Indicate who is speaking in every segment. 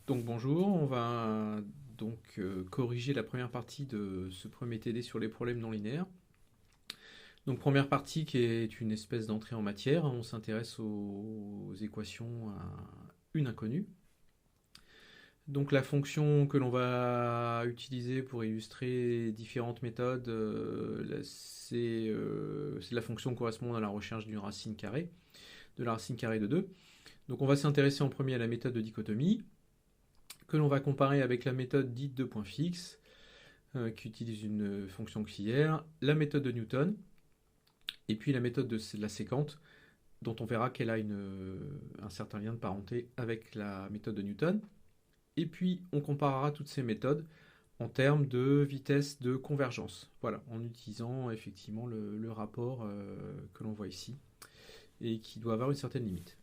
Speaker 1: Donc bonjour, on va corriger la première partie de ce premier TD sur les problèmes non linéaires. Donc première partie qui est une espèce d'entrée en matière, on s'intéresse aux équations à une inconnue. Donc la fonction que l'on va utiliser pour illustrer différentes méthodes, c'est la fonction correspondant à la recherche d'une racine carrée, de la racine carrée de 2. Donc on va s'intéresser en premier à la méthode de dichotomie, que l'on va comparer avec la méthode dite de point fixe, qui utilise une fonction auxiliaire, la méthode de Newton, et puis la méthode de la séquente, dont on verra qu'elle a un certain lien de parenté avec la méthode de Newton. Et puis on comparera toutes ces méthodes en termes de vitesse de convergence. Voilà, en utilisant effectivement le rapport que l'on voit ici, et qui doit avoir une certaine limite.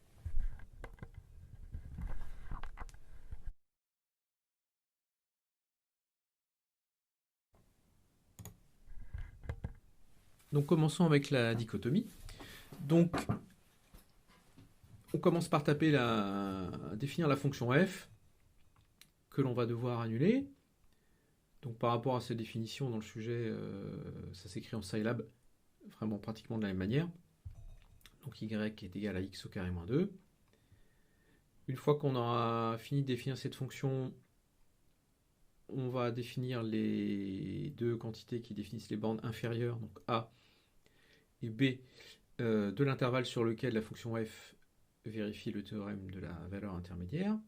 Speaker 1: Donc commençons avec la dichotomie. Donc on commence par définir la fonction f que l'on va devoir annuler. Donc par rapport à cette définition dans le sujet, ça s'écrit en Scilab vraiment pratiquement de la même manière. Donc y est égal à x au carré moins 2. Une fois qu'on aura fini de définir cette fonction, on va définir les deux quantités qui définissent les bornes inférieures, donc a et b, de l'intervalle sur lequel la fonction f vérifie le théorème de la valeur intermédiaire.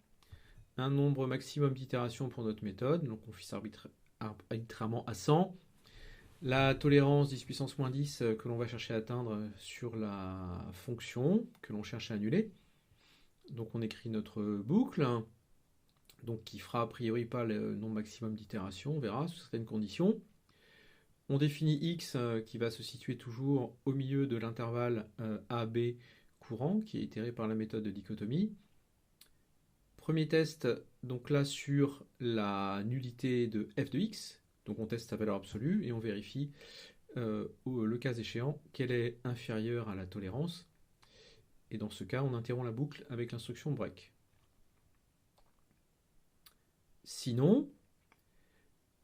Speaker 1: Un nombre maximum d'itérations pour notre méthode, donc on fixe arbitrairement à 100. La tolérance 10 puissance moins 10 que l'on va chercher à atteindre sur la fonction que l'on cherche à annuler. Donc on écrit notre boucle, donc qui fera a priori pas le nombre maximum d'itérations, on verra sous certaines conditions. On définit x qui va se situer toujours au milieu de l'intervalle AB courant, qui est itéré par la méthode de dichotomie. Premier test, donc là sur la nullité de f de x, donc on teste sa valeur absolue et on vérifie le cas échéant qu'elle est inférieure à la tolérance. Et dans ce cas, on interrompt la boucle avec l'instruction break. Sinon,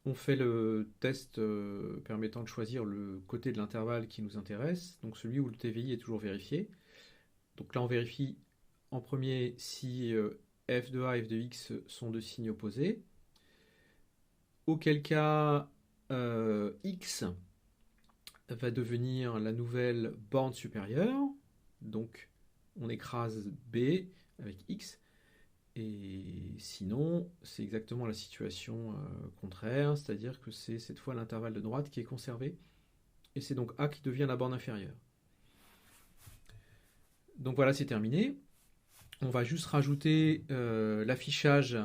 Speaker 1: on fait le test permettant de choisir le côté de l'intervalle qui nous intéresse, donc celui où le TVI est toujours vérifié. Donc là, on vérifie en premier si f de a et f de x sont de signes opposés. Auquel cas, x va devenir la nouvelle borne supérieure. Donc, on écrase b avec x. Et sinon, c'est exactement la situation contraire, c'est-à-dire que c'est cette fois l'intervalle de droite qui est conservé. Et c'est donc a qui devient la borne inférieure. Donc voilà, c'est terminé. On va juste rajouter l'affichage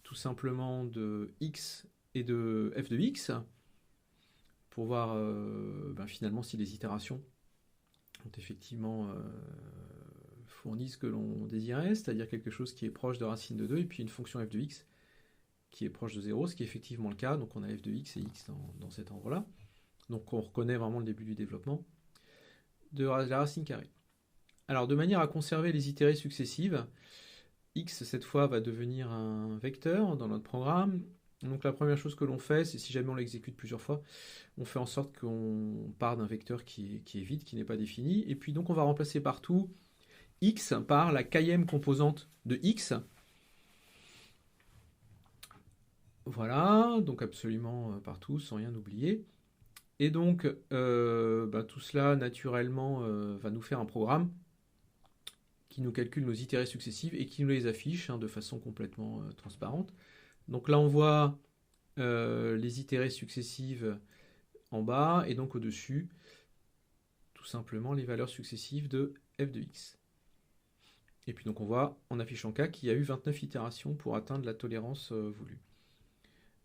Speaker 1: tout simplement de x et de f de x pour voir finalement si les itérations ont effectivement fourni ce que l'on désirait, c'est-à-dire quelque chose qui est proche de racine de 2 et puis une fonction f de x qui est proche de 0, ce qui est effectivement le cas. Donc on a f de x et x dans cet endroit-là. Donc on reconnaît vraiment le début du développement de la racine carrée. Alors de manière à conserver les itérées successives, x cette fois va devenir un vecteur dans notre programme. Donc la première chose que l'on fait, c'est si jamais on l'exécute plusieurs fois, on fait en sorte qu'on part d'un vecteur qui est vide, qui n'est pas défini. Et puis donc on va remplacer partout x par la kème composante de x. Voilà, donc absolument partout, sans rien oublier. Et donc tout cela naturellement va nous faire un programme qui nous calcule nos itérées successives et qui nous les affiche de façon complètement transparente. Donc là on voit les itérées successives en bas et donc au-dessus tout simplement les valeurs successives de f de x. Et puis donc on voit en affichant k qu'il y a eu 29 itérations pour atteindre la tolérance voulue.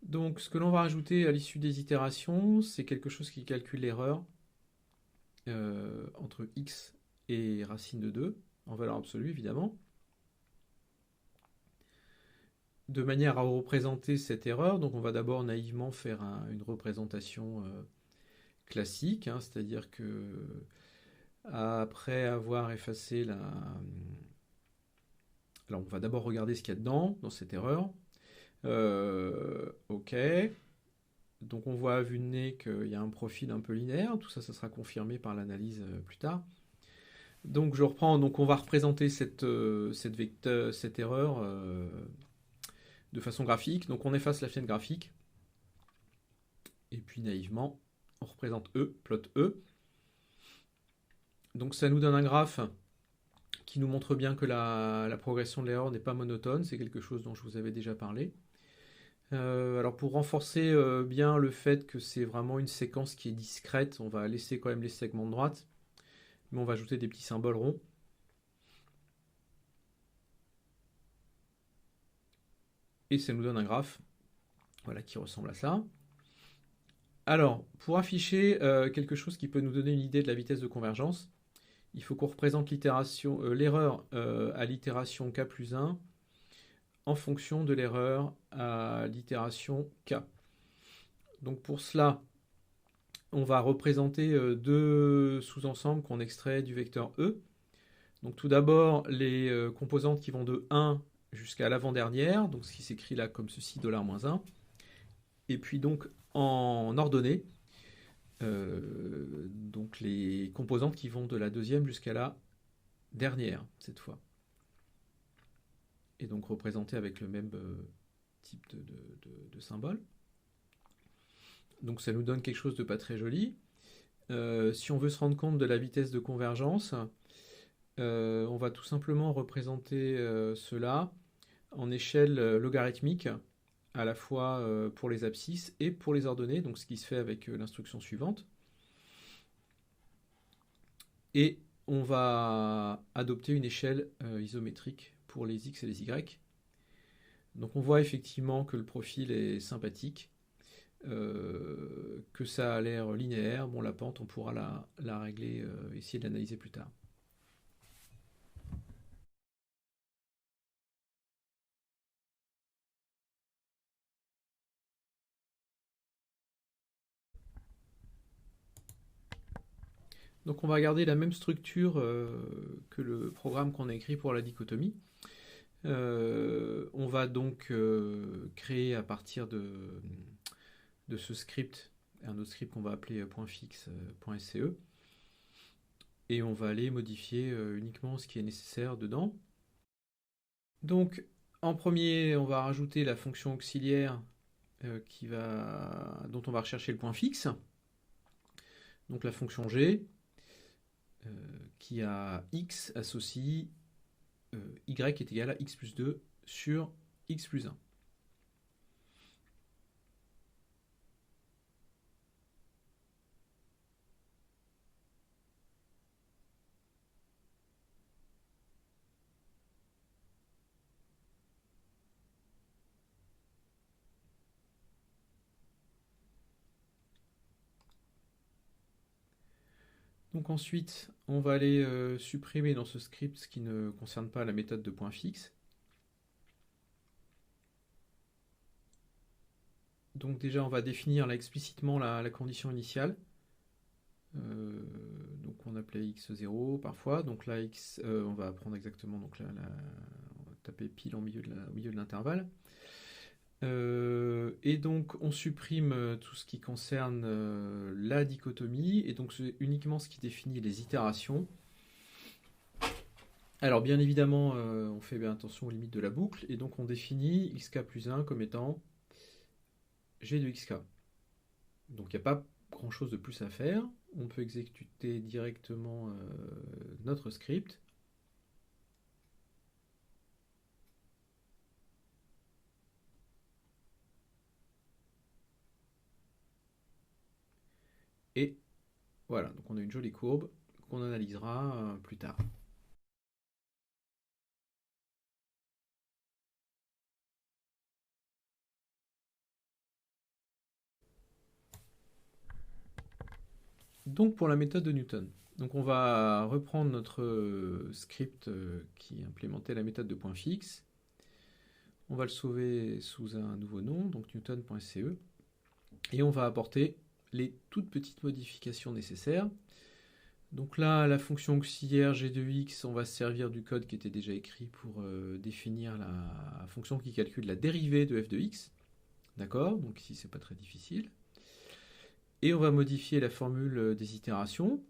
Speaker 1: Donc ce que l'on va rajouter à l'issue des itérations, c'est quelque chose qui calcule l'erreur entre x et racine de 2, en valeur absolue évidemment. De manière à représenter cette erreur, donc on va d'abord naïvement faire une représentation classique, c'est-à-dire que après avoir effacé Alors on va d'abord regarder ce qu'il y a dedans, dans cette erreur. OK. Donc on voit à vue de nez qu'il y a un profil un peu linéaire. Tout ça, ça sera confirmé par l'analyse plus tard. Donc je reprends, donc on va représenter cette erreur de façon graphique. Donc on efface la fenêtre graphique. Et puis naïvement, on représente E, plot E. Donc ça nous donne un graphe qui nous montre bien que la progression de l'erreur n'est pas monotone. C'est quelque chose dont je vous avais déjà parlé. Alors pour renforcer bien le fait que c'est vraiment une séquence qui est discrète, on va laisser quand même les segments de droite, mais on va ajouter des petits symboles ronds. Et ça nous donne un graphe, voilà, qui ressemble à ça. Alors, pour afficher quelque chose qui peut nous donner une idée de la vitesse de convergence, il faut qu'on représente l'erreur à l'itération k plus 1 en fonction de l'erreur à l'itération k. Donc pour cela, on va représenter deux sous-ensembles qu'on extrait du vecteur E. Donc tout d'abord, les composantes qui vont de 1 jusqu'à l'avant-dernière, donc ce qui s'écrit là comme ceci, $-1. Et puis donc en ordonnée, donc les composantes qui vont de la deuxième jusqu'à la dernière, cette fois. Et donc représentées avec le même type de symbole. Donc ça nous donne quelque chose de pas très joli. Si on veut se rendre compte de la vitesse de convergence, on va tout simplement représenter cela en échelle logarithmique, à la fois pour les abscisses et pour les ordonnées, donc ce qui se fait avec l'instruction suivante. Et on va adopter une échelle isométrique pour les x et les y. Donc on voit effectivement que le profil est sympathique, que ça a l'air linéaire. Bon, la pente, on pourra la régler, essayer de l'analyser plus tard. Donc on va garder la même structure que le programme qu'on a écrit pour la dichotomie. On va donc créer à partir de ce script un autre script qu'on va appeler .fixe.sce, et on va aller modifier uniquement ce qui est nécessaire dedans. Donc en premier, on va rajouter la fonction auxiliaire dont on va rechercher le point fixe. Donc la fonction g, qui a x associe y est égal à x plus 2 sur x plus 1. Donc ensuite, on va aller supprimer dans ce script ce qui ne concerne pas la méthode de point fixe. Donc déjà, on va définir là explicitement la condition initiale. Donc on appelait x0 parfois. Donc là, on va prendre exactement, donc là, on va taper pile au milieu de l'intervalle. Et donc on supprime tout ce qui concerne la dichotomie, et donc c'est uniquement ce qui définit les itérations. Alors bien évidemment, on fait bien attention aux limites de la boucle, et donc on définit xk plus 1 comme étant g de xk. Donc il n'y a pas grand chose de plus à faire. On peut exécuter directement notre script. Et voilà, donc on a une jolie courbe qu'on analysera plus tard. Donc pour la méthode de Newton. Donc on va reprendre notre script qui implémentait la méthode de point fixe. On va le sauver sous un nouveau nom, donc newton.sce. Et on va apporter les toutes petites modifications nécessaires. Donc là, la fonction auxiliaire g de x, on va se servir du code qui était déjà écrit pour définir la fonction qui calcule la dérivée de f de x. D'accord? Donc ici, c'est pas très difficile. Et on va modifier la formule des itérations.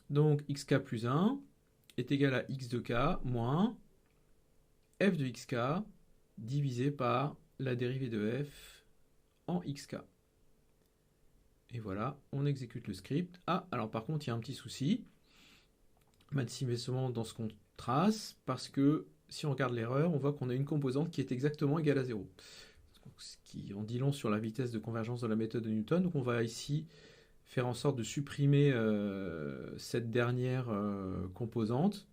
Speaker 1: Donc xk plus 1 est égal à x de k moins f de xk divisé par la dérivée de f en xk. Et voilà, on exécute le script. Ah, alors par contre, il y a un petit souci. Manifestement dans ce qu'on trace, parce que si on regarde l'erreur, on voit qu'on a une composante qui est exactement égale à 0. Ce qui en dit long sur la vitesse de convergence de la méthode de Newton. Donc on va ici faire en sorte de supprimer cette dernière composante.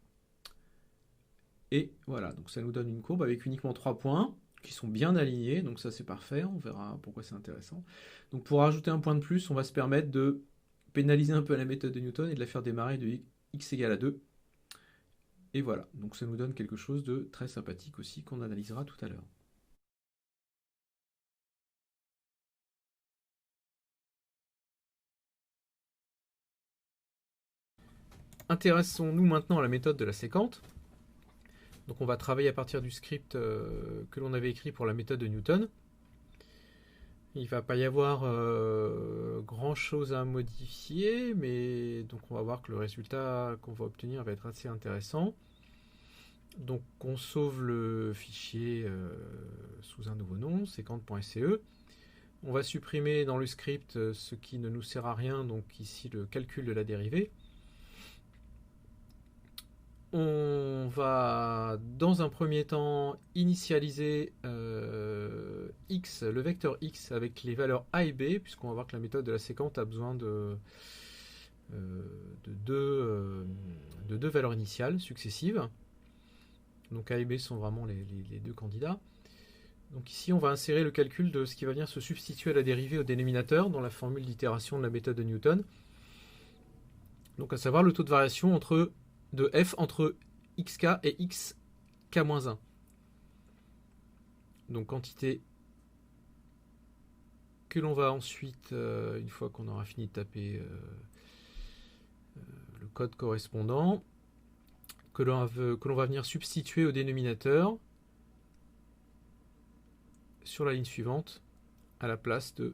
Speaker 1: Et voilà, donc ça nous donne une courbe avec uniquement 3 points qui sont bien alignés, donc ça c'est parfait, on verra pourquoi c'est intéressant. Donc pour rajouter un point de plus, on va se permettre de pénaliser un peu la méthode de Newton et de la faire démarrer de x égale à 2. Et voilà, donc ça nous donne quelque chose de très sympathique aussi qu'on analysera tout à l'heure. Intéressons-nous maintenant à la méthode de la séquente. Donc on va travailler à partir du script que l'on avait écrit pour la méthode de Newton. Il ne va pas y avoir grand chose à modifier, mais donc on va voir que le résultat qu'on va obtenir va être assez intéressant. Donc on sauve le fichier sous un nouveau nom, séquente.sce. On va supprimer dans le script ce qui ne nous sert à rien, donc ici le calcul de la dérivée. On va dans un premier temps initialiser x, le vecteur x avec les valeurs a et b, puisqu'on va voir que la méthode de la séquente a besoin de deux valeurs initiales successives. Donc a et b sont vraiment les deux candidats. Donc ici on va insérer le calcul de ce qui va venir se substituer à la dérivée au dénominateur dans la formule d'itération de la méthode de Newton. Donc à savoir le taux de variation de f entre xk et xk-1. Donc quantité que l'on va ensuite, une fois qu'on aura fini de taper le code correspondant, que l'on va venir substituer au dénominateur sur la ligne suivante à la place de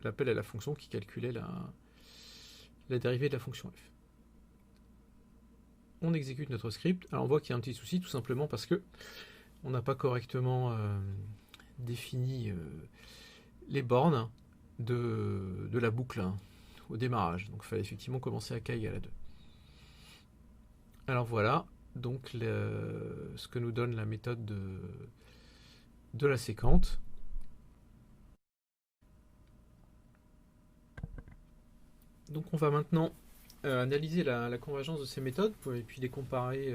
Speaker 1: l'appel à la fonction qui calculait la dérivée de la fonction f. On exécute notre script. Alors on voit qu'il y a un petit souci, tout simplement parce que on n'a pas correctement défini les bornes de la boucle au démarrage. Donc il fallait effectivement commencer à k égale à 2. Alors voilà, donc ce que nous donne la méthode de la séquente. Donc on va maintenant analyser la convergence de ces méthodes et puis les comparer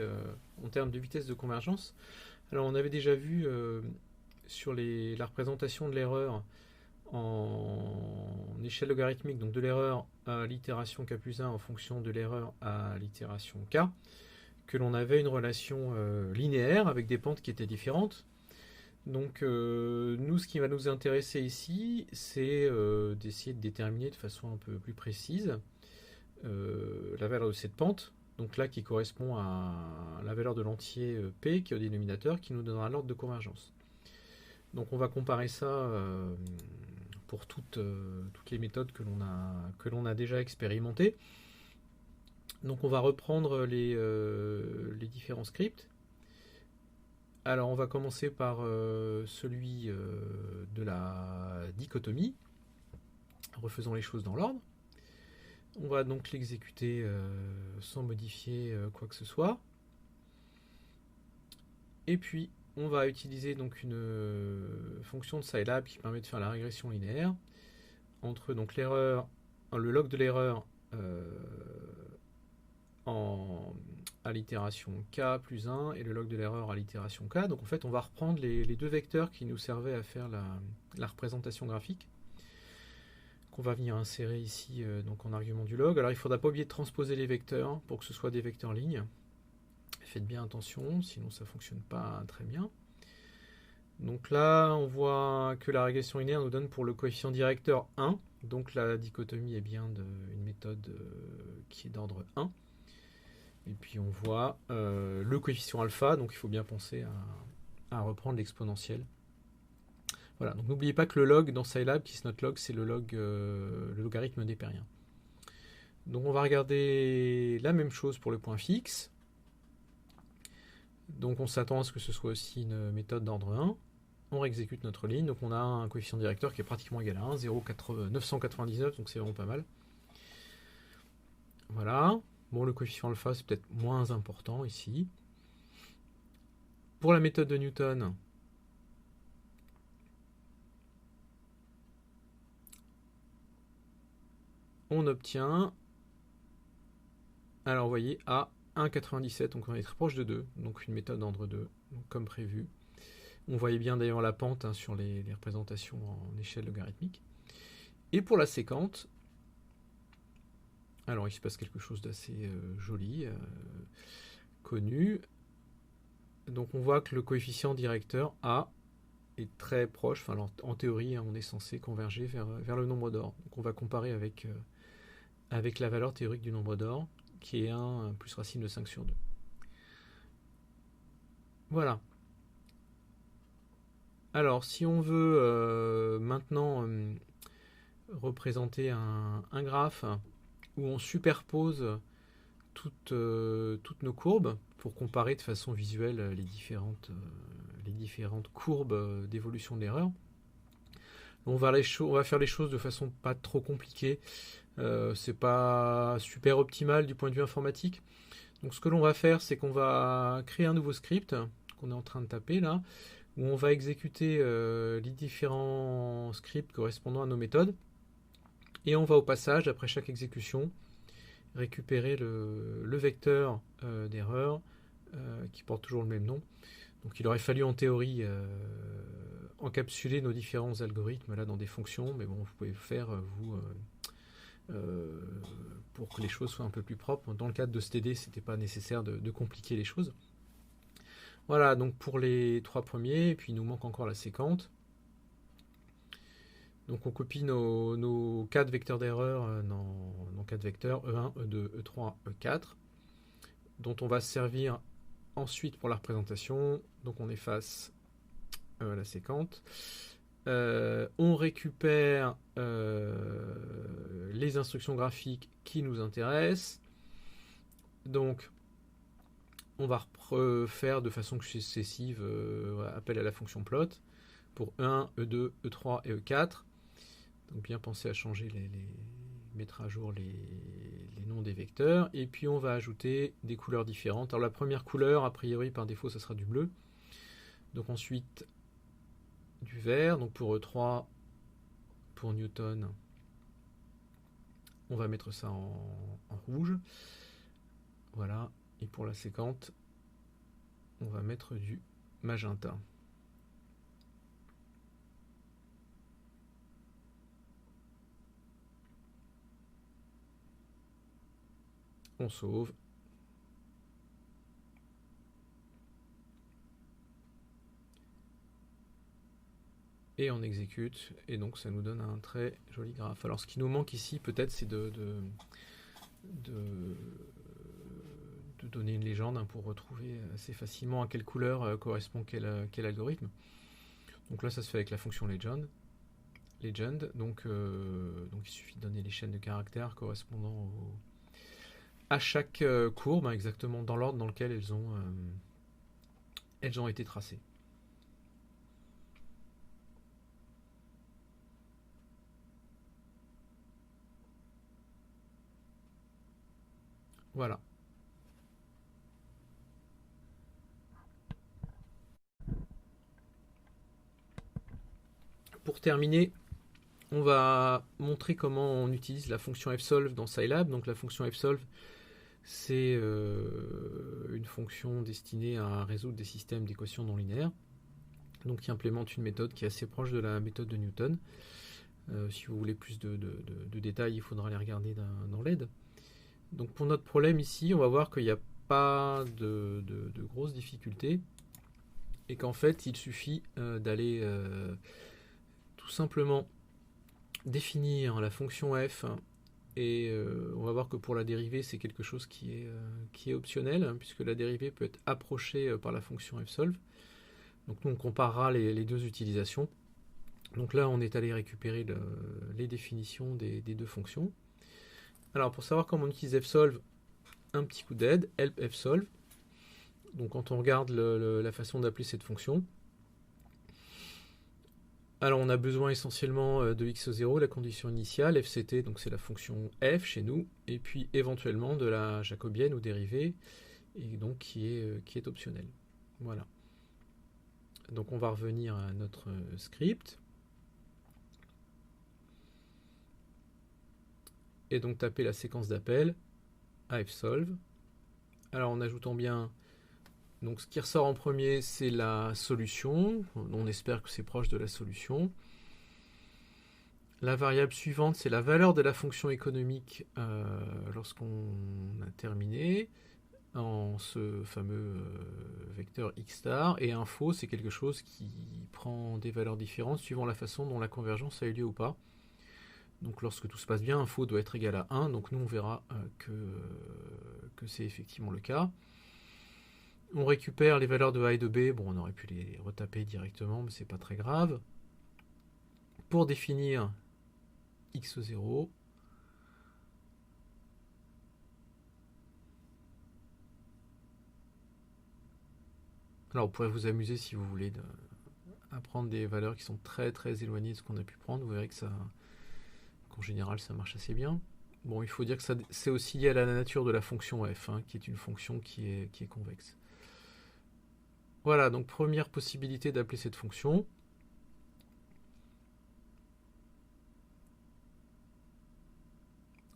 Speaker 1: en termes de vitesse de convergence. Alors on avait déjà vu sur la représentation de l'erreur en échelle logarithmique, donc de l'erreur à l'itération k plus 1 en fonction de l'erreur à l'itération k, que l'on avait une relation linéaire avec des pentes qui étaient différentes. Donc nous, ce qui va nous intéresser ici, c'est d'essayer de déterminer de façon un peu plus précise la valeur de cette pente, donc là qui correspond à la valeur de l'entier p qui est au dénominateur, qui nous donnera l'ordre de convergence. Donc on va comparer ça pour toutes les méthodes que l'on a déjà expérimentées. Donc on va reprendre les différents scripts. Alors on va commencer par celui de la dichotomie. Refaisons les choses dans l'ordre. On va donc l'exécuter sans modifier quoi que ce soit. Et puis on va utiliser donc une fonction de Scilab qui permet de faire la régression linéaire entre donc le log de l'erreur à l'itération k plus 1 et le log de l'erreur à l'itération k. Donc en fait on va reprendre les deux vecteurs qui nous servaient à faire la représentation graphique, qu'on va venir insérer ici donc en argument du log. Alors il ne faudra pas oublier de transposer les vecteurs pour que ce soit des vecteurs lignes. Faites bien attention, sinon ça ne fonctionne pas très bien. Donc là, on voit que la régression linéaire nous donne pour le coefficient directeur 1. Donc la dichotomie est bien une méthode qui est d'ordre 1. Et puis on voit le coefficient alpha, donc il faut bien penser à reprendre l'exponentielle. Voilà, donc n'oubliez pas que le log dans Scilab, qui se note log, c'est le logarithme népérien. Donc on va regarder la même chose pour le point fixe. Donc on s'attend à ce que ce soit aussi une méthode d'ordre 1. On réexécute notre ligne, donc on a un coefficient directeur qui est pratiquement égal à 1, 0,999, donc c'est vraiment pas mal. Voilà. Bon, le coefficient alpha, c'est peut-être moins important ici. Pour la méthode de Newton, on obtient, alors vous voyez, à 1,97, donc on est très proche de 2, donc une méthode d'ordre 2, donc comme prévu. On voyait bien d'ailleurs la pente sur les représentations en échelle logarithmique. Et pour la séquente, alors il se passe quelque chose d'assez joli, connu. Donc on voit que le coefficient directeur A est très proche, enfin en théorie on est censé converger vers le nombre d'or. Donc on va comparer avec la valeur théorique du nombre d'or, qui est 1 plus racine de 5 sur 2. Voilà. Alors si on veut maintenant représenter un graphe où on superpose toutes nos courbes pour comparer de façon visuelle les différentes courbes d'évolution de l'erreur. On va faire les choses de façon pas trop compliquée. C'est pas super optimal du point de vue informatique. Donc ce que l'on va faire, c'est qu'on va créer un nouveau script qu'on est en train de taper là, où on va exécuter les différents scripts correspondant à nos méthodes. Et on va au passage, après chaque exécution, récupérer le vecteur d'erreur qui porte toujours le même nom. Donc il aurait fallu en théorie encapsuler nos différents algorithmes là dans des fonctions, mais bon, vous pouvez le faire vous pour que les choses soient un peu plus propres. Dans le cadre de STD, c'était pas nécessaire de compliquer les choses. Voilà, donc pour les 3 premiers, et puis il nous manque encore la séquente. Donc on copie nos 4 vecteurs d'erreur dans 4 vecteurs, E1, E2, E3, E4, dont on va se servir ensuite pour la représentation. Donc on efface la séquente. On récupère les instructions graphiques qui nous intéressent. Donc on va refaire de façon successive appel à la fonction plot pour E1, E2, E3 et E4. Donc bien penser à changer mettre à jour les noms des vecteurs. Et puis on va ajouter des couleurs différentes. Alors la première couleur, a priori par défaut, ça sera du bleu. Donc ensuite du vert. Donc pour E3, pour Newton, on va mettre ça en rouge. Voilà. Et pour la séquente, on va mettre du magenta. On sauve. Et on exécute. Et donc ça nous donne un très joli graphe. Alors ce qui nous manque ici, peut-être, c'est de donner une légende pour retrouver assez facilement à quelle couleur correspond quel algorithme. Donc là, ça se fait avec la fonction legend. Donc il suffit de donner les chaînes de caractères correspondant à chaque courbe, exactement dans l'ordre dans lequel elles ont été tracées. Voilà. Pour terminer, on va montrer comment on utilise la fonction fsolve dans Scilab. Donc la fonction fsolve, c'est une fonction destinée à résoudre des systèmes d'équations non linéaires. Donc qui implémente une méthode qui est assez proche de la méthode de Newton. Si vous voulez plus de détails, il faudra les regarder dans l'aide. Donc pour notre problème ici, on va voir qu'il n'y a pas de grosses difficultés. et qu'en fait il suffit d'aller tout simplement définir la fonction f, et on va voir que pour la dérivée c'est quelque chose qui est optionnel, hein, puisque la dérivée peut être approchée par la fonction fsolve. Donc nous on comparera les deux utilisations. Donc là on est allé récupérer les définitions des deux fonctions. Alors pour savoir comment on utilise fsolve, un petit coup d'aide, help fsolve. Donc quand on regarde la façon d'appeler cette fonction, alors on a besoin essentiellement de x0, la condition initiale, fct, donc c'est la fonction f chez nous, et puis éventuellement de la jacobienne ou dérivée, et donc qui est optionnelle. Voilà. Donc on va revenir à notre script, et donc taper la séquence d'appel à fsolve. Alors en ajoutant bien, donc ce qui ressort en premier c'est la solution, on espère que c'est proche de la solution. La variable suivante, c'est la valeur de la fonction économique lorsqu'on a terminé en ce fameux vecteur x star. Et info, c'est quelque chose qui prend des valeurs différentes suivant la façon dont la convergence a eu lieu ou pas. Donc lorsque tout se passe bien, info doit être égal à 1. Donc nous, on verra que c'est effectivement le cas. On récupère les valeurs de a et de b. Bon, on aurait pu les retaper directement, mais c'est pas très grave. Pour définir x0, alors vous pourrez vous amuser si vous voulez à prendre des valeurs qui sont très très éloignées de ce qu'on a pu prendre. Vous verrez que qu'en général ça marche assez bien. Bon, il faut dire que c'est aussi lié à la nature de la fonction f, hein, qui est une fonction qui est convexe. Voilà, donc première possibilité d'appeler cette fonction.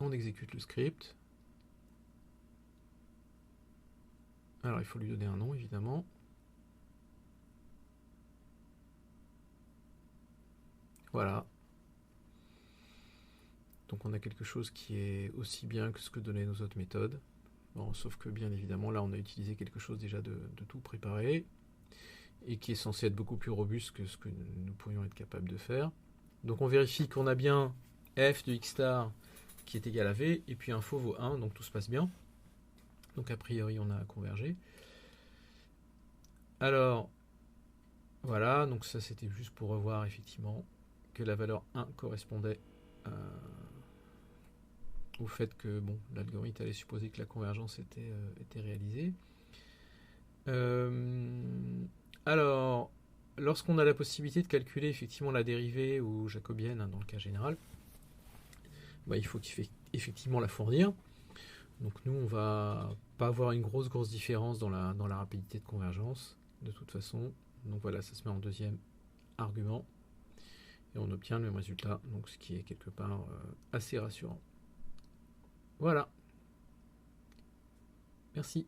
Speaker 1: On exécute le script. Alors il faut lui donner un nom évidemment. Voilà. Donc on a quelque chose qui est aussi bien que ce que donnaient nos autres méthodes. Bon, sauf que bien évidemment là on a utilisé quelque chose déjà de tout préparé et qui est censé être beaucoup plus robuste que ce que nous pourrions être capables de faire. Donc on vérifie qu'on a bien f de x star qui est égal à v, et puis info vaut 1, donc tout se passe bien. Donc a priori on a convergé. Alors voilà, donc ça c'était juste pour revoir effectivement que la valeur 1 correspondait au fait que bon, l'algorithme allait supposer que la convergence était réalisée. Alors, lorsqu'on a la possibilité de calculer effectivement la dérivée ou jacobienne, hein, dans le cas général, bah, il faut effectivement la fournir. Donc nous, on va pas avoir une grosse différence dans la rapidité de convergence, de toute façon. Donc voilà, ça se met en deuxième argument. Et on obtient le même résultat, donc ce qui est quelque part assez rassurant. Voilà. Merci.